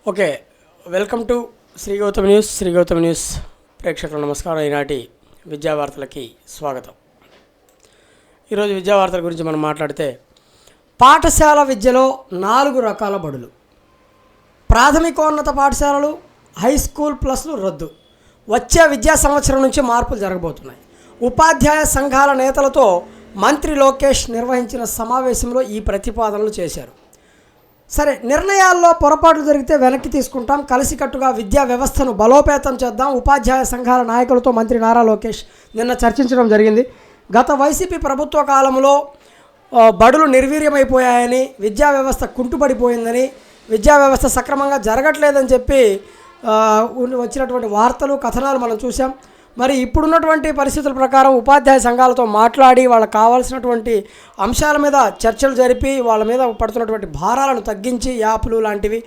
Okay, welcome to Shri Gautam news ప్రేక్షకులకు నమస్కారం. ఈనాటి విద్యావార్తలకి స్వాగతం. ఈరోజు విద్యావార్తల గురించి మనం మాట్లాడితే పాఠశాల విద్యలో 4 రకాల బడులు, ప్రాథమికోన్నత పాఠశాలలు, హై స్కూల్ ప్లస్లు రద్దు. వచ్చే విద్యా సంవత్సరం నుంచి మార్పులు జరగబోతున్నాయి. ఉపాధ్యాయ సంఘాల నేతలతో మంత్రి లోకేష్ నిర్వహించిన సమావేశంలో ఈ ప్రతిపాదనలు చేశారు. సరే, నిర్ణయాల్లో పొరపాట్లు జరిగితే వెనక్కి తీసుకుంటాం, కలిసికట్టుగా విద్యా వ్యవస్థను బలోపేతం చేద్దాం. ఉపాధ్యాయ సంఘాల నాయకులతో మంత్రి నారా లోకేష్ నిన్న చర్చించడం జరిగింది. గత వైసీపీ ప్రభుత్వ కాలంలో బడులు నిర్వీర్యమైపోయాయని, విద్యా వ్యవస్థ కుంటుపడిపోయిందని, విద్యా వ్యవస్థ సక్రమంగా జరగట్లేదని చెప్పి వచ్చినటువంటి వార్తలు కథనాలు మనం చూసాం. మరి ఇప్పుడున్నటువంటి పరిస్థితుల ప్రకారం ఉపాధ్యాయ సంఘాలతో మాట్లాడి వాళ్ళకి కావాల్సినటువంటి అంశాల మీద చర్చలు జరిపి వాళ్ళ మీద పడుతున్నటువంటి భారాలను తగ్గించి యాప్లు లాంటివి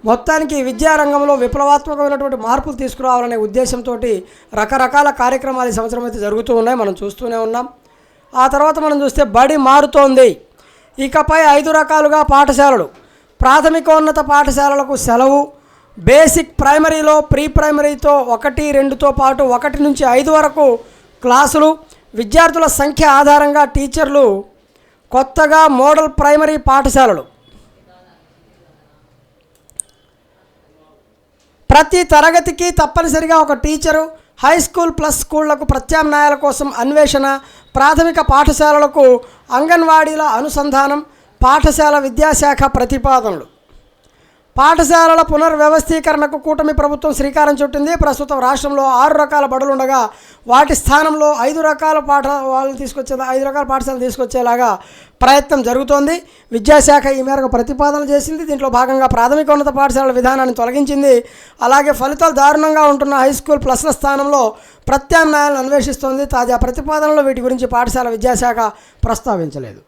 మొత్తానికి విద్యారంగంలో విప్లవాత్మకమైనటువంటి మార్పులు తీసుకురావాలనే ఉద్దేశంతో రకరకాల కార్యక్రమాలు ఈ సంవత్సరం అయితే జరుగుతూ ఉన్నాయి, మనం చూస్తూనే ఉన్నాం. ఆ తర్వాత మనం చూస్తే బడి మారుతోంది. ఇకపై 5 రకాలుగా పాఠశాలలు. ప్రాథమికోన్నత పాఠశాలలకు సెలవు, బేసిక్ ప్రైమరీలో ప్రీ ప్రైమరీతో 1, 2తో పాటు 1 నుంచి 5 వరకు క్లాసులు. విద్యార్థుల సంఖ్య ఆధారంగా టీచర్లు. కొత్తగా మోడల్ ప్రైమరీ పాఠశాలలు. ప్రతి తరగతికి తప్పనిసరిగా ఒక టీచరు. హై స్కూల్ ప్లస్ స్కూళ్లకు ప్రత్యామ్నాయాల కోసం అన్వేషణ. ప్రాథమిక పాఠశాలలకు అంగన్వాడీల అనుసంధానం. పాఠశాల విద్యాశాఖ ప్రతిపాదనలు. పాఠశాలల పునర్వ్యవస్థీకరణకు కూటమి ప్రభుత్వం శ్రీకారం చుట్టింది. ప్రస్తుతం రాష్ట్రంలో 6 రకాల బడులు ఉండగా వాటి స్థానంలో 5 రకాల పాఠశాలలు తీసుకొచ్చేలాగా ప్రయత్నం జరుగుతోంది. విద్యాశాఖ ఈ మేరకు ప్రతిపాదనలు చేసింది. దీంట్లో భాగంగా ప్రాథమికోన్నత పాఠశాలల విధానాన్ని తొలగించింది. అలాగే ఫలితాలు దారుణంగా ఉంటున్న హై స్కూల్ ప్లస్ల స్థానంలో ప్రత్యామ్నాయాలను అన్వేషిస్తోంది. తాజా ప్రతిపాదనలో వీటి గురించి పాఠశాల విద్యాశాఖ ప్రస్తావించలేదు.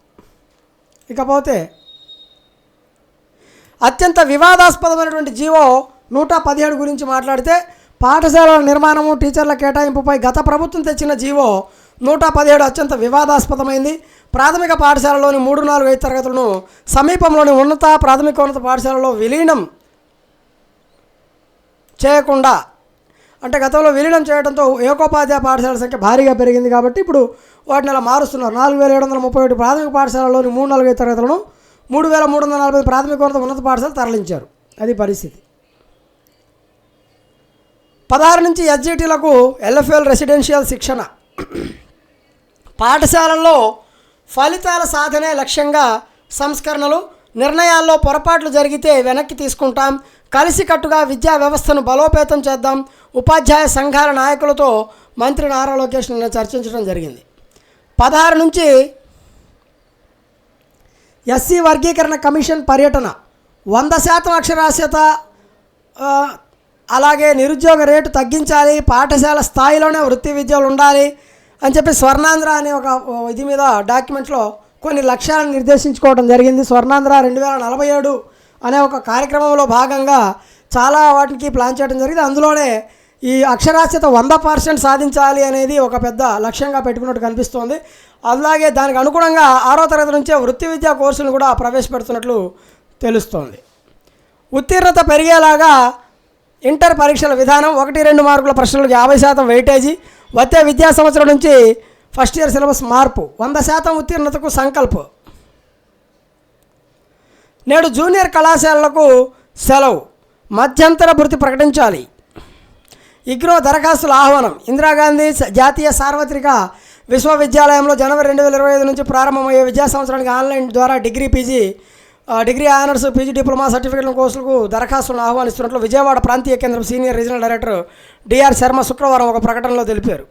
ఇకపోతే అత్యంత వివాదాస్పదమైనటువంటి జీవో 117 గురించి మాట్లాడితే, పాఠశాలల నిర్మాణము, టీచర్ల కేటాయింపుపై గత ప్రభుత్వం తెచ్చిన జీవో 117 అత్యంత వివాదాస్పదమైంది. ప్రాథమిక పాఠశాలలోని 3, 4, 5 తరగతులను సమీపంలోని ప్రాథమికోన్నత పాఠశాలలో విలీనం చేయకుండా, అంటే గతంలో విలీనం చేయడంతో ఏకోపాధ్యాయ పాఠశాలల సంఖ్య భారీగా పెరిగింది కాబట్టి ఇప్పుడు వాటిని అలా మారుస్తున్నారు. 4731 ప్రాథమిక పాఠశాలలోని 3, 4, 5 తరగతులను 3340 ప్రాథమికోన్నత ఉన్నత పాఠశాలలు తరలించారు. అది పరిస్థితి. 16 నుంచి ఎస్జిటిలకు ఎల్ఎఫ్ఎల్ రెసిడెన్షియల్ శిక్షణ. పాఠశాలల్లో ఫలితాల సాధనే లక్ష్యంగా సంస్కరణలు. నిర్ణయాల్లో పొరపాట్లు జరిగితే వెనక్కి తీసుకుంటాం, కలిసికట్టుగా విద్యా వ్యవస్థను బలోపేతం చేద్దాం. ఉపాధ్యాయ సంఘాల నాయకులతో మంత్రి నారా లోకేష్ నిన్న చర్చించడం జరిగింది. 16 నుంచి ఎస్సీ వర్గీకరణ కమిషన్ పర్యటన. 100% అక్షరాస్యత, అలాగే నిరుద్యోగ రేటు తగ్గించాలి, పాఠశాల స్థాయిలోనే వృత్తి విద్యలు ఉండాలి అని చెప్పి స్వర్ణాంధ్ర అనే ఒక ఇది మీద డాక్యుమెంట్లో కొన్ని లక్ష్యాలను నిర్దేశించుకోవడం జరిగింది. స్వర్ణాంధ్ర 2047 అనే ఒక కార్యక్రమంలో భాగంగా చాలా వాటికి ప్లాన్ చేయడం జరిగింది. అందులోనే ఈ అక్షరాస్యత 100% సాధించాలి అనేది ఒక పెద్ద లక్ష్యంగా పెట్టుకున్నట్టు కనిపిస్తోంది. అలాగే దానికి అనుగుణంగా 6వ తరగతి నుంచే వృత్తి విద్యా కోర్సులను కూడా ప్రవేశపెడుతున్నట్లు తెలుస్తోంది. ఉత్తీర్ణత పెరిగేలాగా ఇంటర్ పరీక్షల విధానం. 1, 2 మార్కుల ప్రశ్నలకు 50% వెయిటేజీ. వచ్చే విద్యా సంవత్సరం నుంచి ఫస్ట్ ఇయర్ సిలబస్ మార్పు. 100% ఉత్తీర్ణతకు సంకల్పం. నేడు జూనియర్ కళాశాలలకు సెలవు, మధ్యంతర భృతి ప్రకటించాలి. ఇగ్నో దరఖాస్తుల ఆహ్వానం. ఇందిరాగాంధీ జాతీయ సార్వత్రిక విశ్వవిద్యాలయంలో జనవరి 2025 నుంచి ప్రారంభమయ్యే విద్యా సంవత్సరానికి ఆన్లైన్ ద్వారా డిగ్రీ ఆనర్స్, పీజీ డిప్లొమా సర్టిఫికేట్ల కోర్సులకు దరఖాస్తులను ఆహ్వానిస్తున్నట్లు విజయవాడ ప్రాంతీయ కేంద్రం senior regional director DR Sharma శుక్రవారం ఒక ప్రకటనలో తెలిపారు.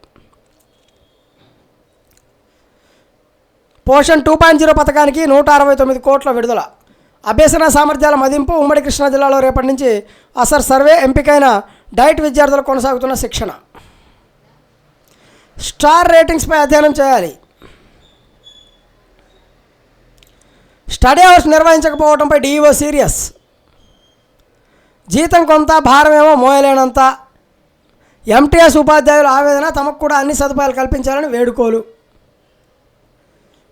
పోషణ్ 2.0 పథకానికి 169 కోట్ల విడుదల. అభ్యసన సామర్థ్యాల మదింపు. ఉమ్మడి కృష్ణా జిల్లాలో రేపటి నుంచి అసర్ సర్వే. ఎంపికైన డైట్ విద్యార్థులకు కొనసాగుతున్న శిక్షణ. స్టార్ రేటింగ్స్పై అధ్యయనం చేయాలి. స్టడీ అవర్స్ నిర్వహించకపోవడంపై డిఈఓ సీరియస్. జీతం కొంత, భారమేమో మోయలేనంత. ఎంటీఎస్ ఉపాధ్యాయుల ఆవేదన. తమకు కూడా అన్ని సదుపాయాలు కల్పించాలని వేడుకోలు.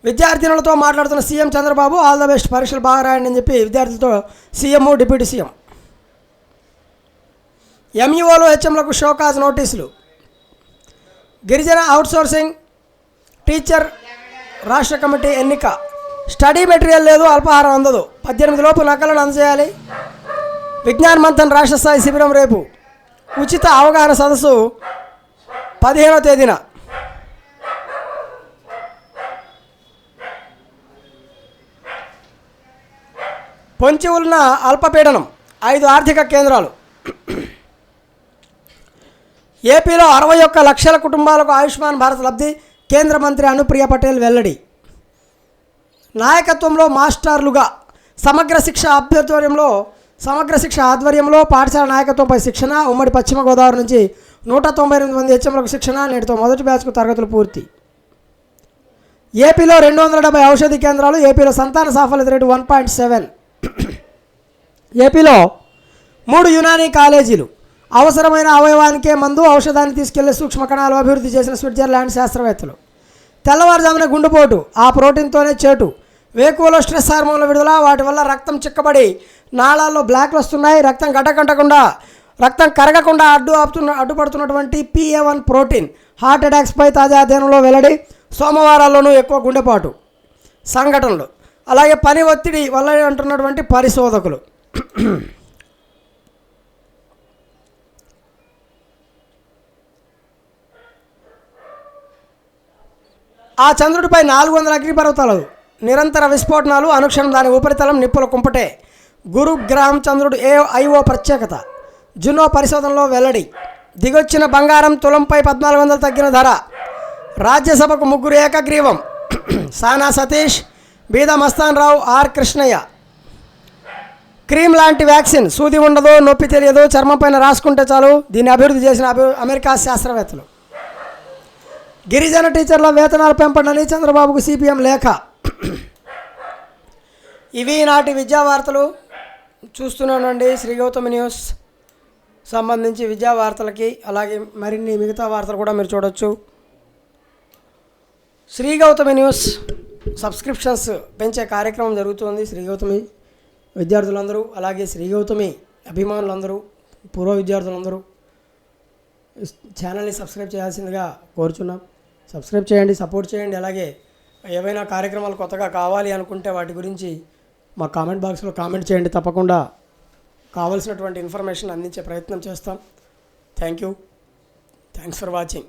విద్యార్థినులతో మాట్లాడుతున్న CM Chandrababu, all the best, పరీక్షలు బాగా రాయండి అని చెప్పి విద్యార్థులతో సీఎం, డిప్యూటీ సీఎం. ఎంఈఓలు హెచ్ఎంలకు షోకాజ్ నోటీసులు. గిరిజన అవుట్సోర్సింగ్ టీచర్ రాష్ట్ర కమిటీ ఎన్నిక. స్టడీ మెటీరియల్ లేదు, అల్పాహారం అందదు. 18 లోపు నకలను అందజేయాలి. విజ్ఞాన్ మంథన్ రాష్ట్ర స్థాయి శిబిరం రేపు. ఉచిత అవగాహన సదస్సు 15వ తేదీన. పొంచి ఉన్న అల్పపీడనం 5 ఆర్థిక కేంద్రాలు. ఏపీలో 61 లక్షల కుటుంబాలకు ఆయుష్మాన్ భారత్ లబ్ధి. కేంద్ర మంత్రి అనుప్రియ పటేల్ వెల్లడి. నాయకత్వంలో మాస్టర్లుగా సమగ్ర శిక్ష ఆధ్వర్యంలో పాఠశాల నాయకత్వంపై శిక్షణ. ఉమ్మడి పశ్చిమ గోదావరి నుంచి 198 మంది హెచ్ఎంలకు శిక్షణ. నేటితో మొదటి బ్యాచ్కు తరగతులు పూర్తి. ఏపీలో 270 ఔషధి కేంద్రాలు. ఏపీలో సంతాన సాఫల్యత రేటు 1.7. ఏపీలో 3 యునానీ కాలేజీలు. అవసరమైన అవయవానికే మందు, ఔషధాన్ని తీసుకెళ్లే సూక్ష్మ కణాలు అభివృద్ధి చేసిన స్విట్జర్లాండ్ శాస్త్రవేత్తలు. తెల్లవారుజామున గుండెపోటు, ఆ ప్రోటీన్తోనే చేటు. వేకువలో స్ట్రెస్ హార్మోన్ల విడుదల, వాటి వల్ల రక్తం చిక్కబడి నాళాల్లో బ్లాక్లు వస్తున్నాయి. రక్తం కరగకుండా అడ్డుపడుతున్నటువంటి PA1 ప్రోటీన్ హార్ట్ అటాక్స్పై తాజా అధ్యయనంలో వెల్లడి. సోమవారాల్లోనూ ఎక్కువ గుండెపాటు సంఘటనలు, అలాగే పని ఒత్తిడి వల్ల అంటున్నటువంటి పరిశోధకులు. ఆ చంద్రుడిపై 400 అగ్నిపర్వతాలు, నిరంతర విస్ఫోటనాలు, అనుక్షణం దాని ఉపరితలం నిప్పుల కుంపటే. గురుగ్రామ్ చంద్రుడు IO ప్రత్యేకత. జునో పరిశోధనలో వెల్లడి. దిగొచ్చిన బంగారం తులంపై 1400 తగ్గిన ధర. రాజ్యసభకు 3 ఏకగ్రీవం. సానా సతీష్, బీదా మస్తాన్ రావు, ఆర్ కృష్ణయ్య. క్రీమ్ లాంటి వ్యాక్సిన్, సూది ఉండదు, నొప్పి తెలియదు, చర్మం పైన రాసుకుంటే చాలు. దీన్ని అభివృద్ధి చేసిన అమెరికా శాస్త్రవేత్తలు. గిరిజన టీచర్ల వేతనాలు పెంపడని చంద్రబాబుకు CPM లేఖ. ఇవి నాటి విద్యా వార్తలు. చూస్తున్నానండి శ్రీ గౌతమి న్యూస్ సంబంధించి విద్యా వార్తలకి, అలాగే మరిన్ని మిగతా వార్తలు కూడా మీరు చూడొచ్చు. శ్రీ గౌతమి న్యూస్ సబ్స్క్రిప్షన్స్ పెంచే కార్యక్రమం జరుగుతుంది. శ్రీ గౌతమి విద్యార్థులందరూ, అలాగే శ్రీ గౌతమి అభిమానులందరూ, పూర్వ విద్యార్థులందరూ ఛానల్ని సబ్స్క్రైబ్ చేయాల్సిందిగా కోరుచున్నాం. సబ్స్క్రైబ్ చేయండి, సపోర్ట్ చేయండి. అలాగే ఏవైనా కార్యక్రమాలు కొత్తగా కావాలి అనుకుంటే వాటి గురించి మా కామెంట్ బాక్స్లో కామెంట్ చేయండి. తప్పకుండా కావాల్సినటువంటి ఇన్ఫర్మేషన్ అందించే ప్రయత్నం చేస్తాం. Thanks for watching.